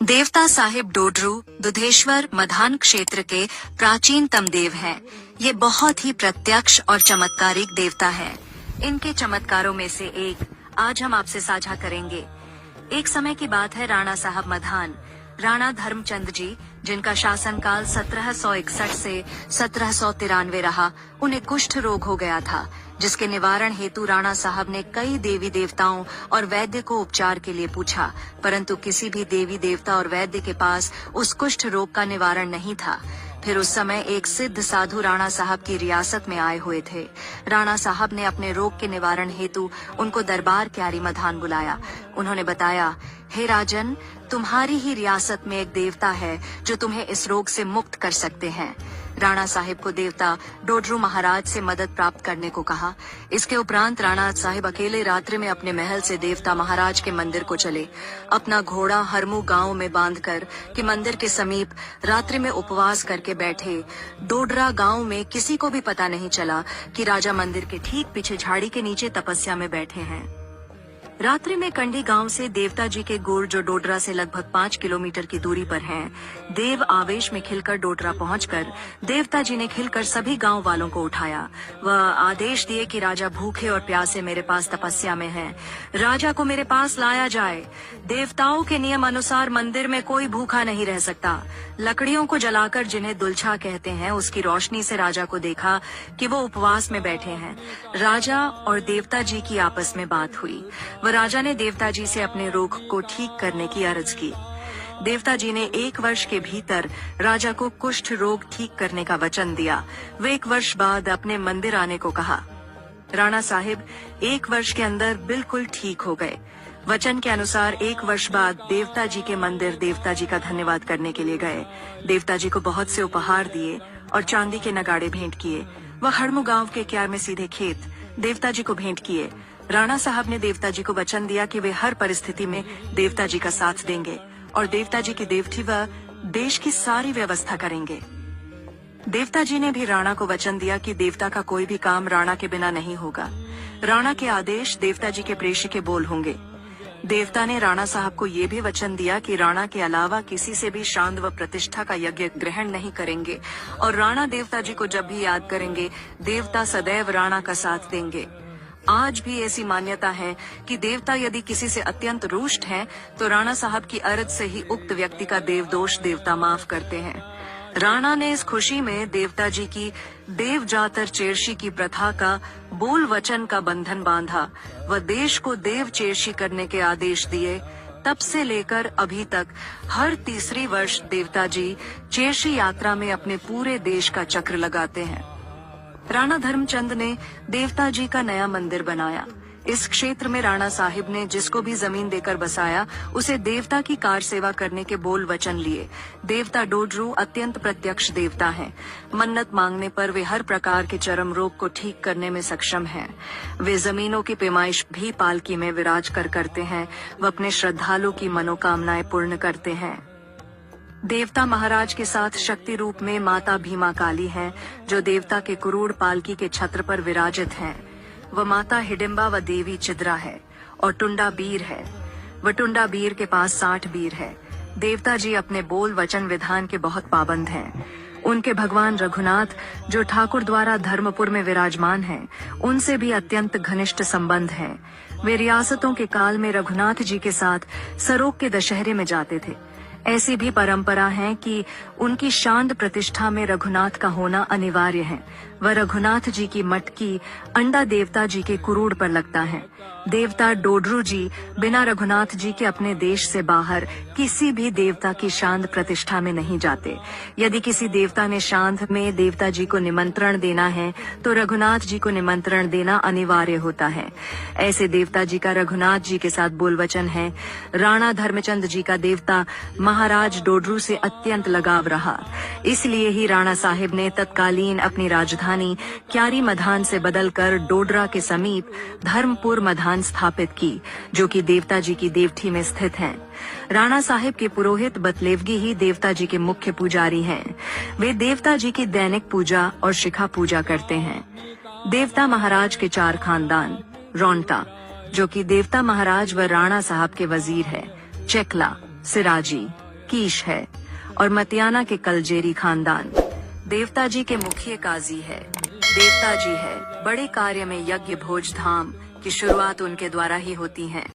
देवता साहिब डोडरू दुधेश्वर मधान क्षेत्र के प्राचीनतम देव हैं। ये बहुत ही प्रत्यक्ष और चमत्कारिक देवता है। इनके चमत्कारों में से एक आज हम आपसे साझा करेंगे। एक समय की बात है, राणा साहब मधान, राणा धर्मचंद जी, जिनका शासनकाल 1761 से 1793 रहा, उन्हें कुष्ठ रोग हो गया था, जिसके निवारण हेतु राणा साहब ने कई देवी देवताओं और वैद्य को उपचार के लिए पूछा, परंतु किसी भी देवी देवता और वैद्य के पास उस कुष्ठ रोग का निवारण नहीं था। फिर उस समय एक सिद्ध साधु राणा साहब की रियासत में आए हुए थे। राणा साहब ने अपने रोग के निवारण हेतु उनको दरबार क्यारी मधान बुलाया। उन्होंने बताया, हे राजन, तुम्हारी ही रियासत में एक देवता है जो तुम्हें इस रोग से मुक्त कर सकते हैं। राणा साहिब को देवता डोडरू महाराज से मदद प्राप्त करने को कहा। इसके उपरांत राणा साहिब अकेले रात्रि में अपने महल से देवता महाराज के मंदिर को चले। अपना घोड़ा हरमू गांव में बांधकर कि मंदिर के समीप रात्रि में उपवास करके बैठे। डोडरा गांव में किसी को भी पता नहीं चला कि राजा मंदिर के ठीक पीछे झाड़ी के नीचे तपस्या में बैठे हैं। रात्रि में कंडी गांव से देवता जी के गुर, जो डोडरा से लगभग 5 किलोमीटर की दूरी पर हैं, देव आवेश में खिलकर डोडरा पहुंचकर देवता जी ने खिलकर सभी गांव वालों को उठाया। वह आदेश दिए कि राजा भूखे और प्यासे मेरे पास तपस्या में हैं, राजा को मेरे पास लाया जाए। देवताओं के नियम अनुसार मंदिर में कोई भूखा नहीं रह सकता। लकड़ियों को जलाकर, जिन्हें दुल्छा कहते हैं, उसकी रोशनी से राजा को देखा कि वो उपवास में बैठे हैं। राजा और देवता जी की आपस में बात हुई। राजा ने देवता जी से अपने रोग को ठीक करने की अर्ज की। देवता जी ने 1 वर्ष के भीतर राजा को कुष्ठ रोग ठीक करने का वचन दिया। वे 1 वर्ष बाद अपने मंदिर आने को कहा। राणा साहिब 1 वर्ष के अंदर बिल्कुल ठीक हो गए। वचन के अनुसार 1 वर्ष बाद देवता जी के मंदिर देवता जी का धन्यवाद करने के लिए गए। देवता जी को बहुत से उपहार दिए और चांदी के नगाड़े भेंट किए। वह हड़मू गांव के क्यार में सीधे खेत देवता जी को भेंट किए। राणा साहब ने देवता जी को वचन दिया कि वे हर परिस्थिति में देवता जी का साथ देंगे और देवता जी की देवठी व देश की सारी व्यवस्था करेंगे। देवता जी ने भी राणा को वचन दिया कि देवता का कोई भी काम राणा के बिना नहीं होगा। राणा के आदेश देवता जी के प्रेषी के बोल होंगे। देवता ने राणा साहब को ये भी वचन दिया कि राणा के अलावा किसी से भी शांत व प्रतिष्ठा का यज्ञ ग्रहण नहीं करेंगे और राणा देवता जी को जब भी याद करेंगे, देवता सदैव राणा का साथ देंगे। आज भी ऐसी मान्यता है कि देवता यदि किसी से अत्यंत रुष्ट हैं, तो राणा साहब की अरज से ही उक्त व्यक्ति का देवदोष देवता माफ करते हैं। राणा ने इस खुशी में देवता जी की देव जातर चेरशी की प्रथा का बोल वचन का बंधन बांधा व देश को देव चेरशी करने के आदेश दिए। तब से लेकर अभी तक हर तीसरी वर्ष देवता जी चेरशी यात्रा में अपने पूरे देश का चक्र लगाते हैं। राणा धर्मचंद ने देवता जी का नया मंदिर बनाया। इस क्षेत्र में राणा साहिब ने जिसको भी जमीन देकर बसाया, उसे देवता की कार सेवा करने के बोल वचन लिए। देवता डोडरू अत्यंत प्रत्यक्ष देवता हैं। मन्नत मांगने पर वे हर प्रकार के चरम रोग को ठीक करने में सक्षम हैं। वे जमीनों की पैमाइश भी पालकी में विराज कर करते हैं व अपने श्रद्धालु की मनोकामनाएं पूर्ण करते हैं। देवता महाराज के साथ शक्ति रूप में माता भीमा काली हैं, जो देवता के कुरूड़ पालकी के छत्र पर विराजित हैं। वह माता हिडिंबा व देवी चिद्रा है और टुंडा बीर है। वह टुंडा बीर के पास 60 बीर है। देवता जी अपने बोल वचन विधान के बहुत पाबंद हैं। उनके भगवान रघुनाथ, जो ठाकुर द्वारा धर्मपुर में विराजमान हैं, उनसे भी अत्यंत घनिष्ठ संबंध हैं। वे रियासतों के काल में रघुनाथ जी के साथ सरोग के दशहरे में जाते थे। ऐसी भी परंपरा है कि उनकी शांत प्रतिष्ठा में रघुनाथ का होना अनिवार्य है। वह रघुनाथ जी की मटकी अंडा देवता जी के कुरूड़ पर लगता है। देवता डोडरू जी बिना रघुनाथ जी के अपने देश से बाहर किसी भी देवता की शांत प्रतिष्ठा में नहीं जाते। यदि किसी देवता ने शांत में देवता जी को निमंत्रण देना है, तो रघुनाथ जी को निमंत्रण देना अनिवार्य होता है। ऐसे देवता जी का रघुनाथ जी के साथ बोलवचन है। राणा धर्मचंद जी का देवता महाराज डोडरू से अत्यंत लगाव रहा। इसलिए ही राणा साहिब ने तत्कालीन अपनी राजधानी क्यारी मधान से बदलकर डोडरा के समीप धर्मपुर मधान स्थापित की, जो कि देवता जी की देवठी में स्थित है। राणा साहिब के पुरोहित बतलेवगी ही देवता जी के मुख्य पुजारी हैं। वे देवता जी की दैनिक पूजा और शिखा पूजा करते हैं। देवता महाराज के 4 खानदान, रौंटा, जो कि देवता महाराज व राणा साहब के वजीर है, चेकला, सिराजी, कीश है और मतियाना के कलजेरी खानदान। देवता जी के मुखिया काजी है। देवता जी है, बड़े कार्य में यज्ञ भोज धाम की शुरुआत उनके द्वारा ही होती है।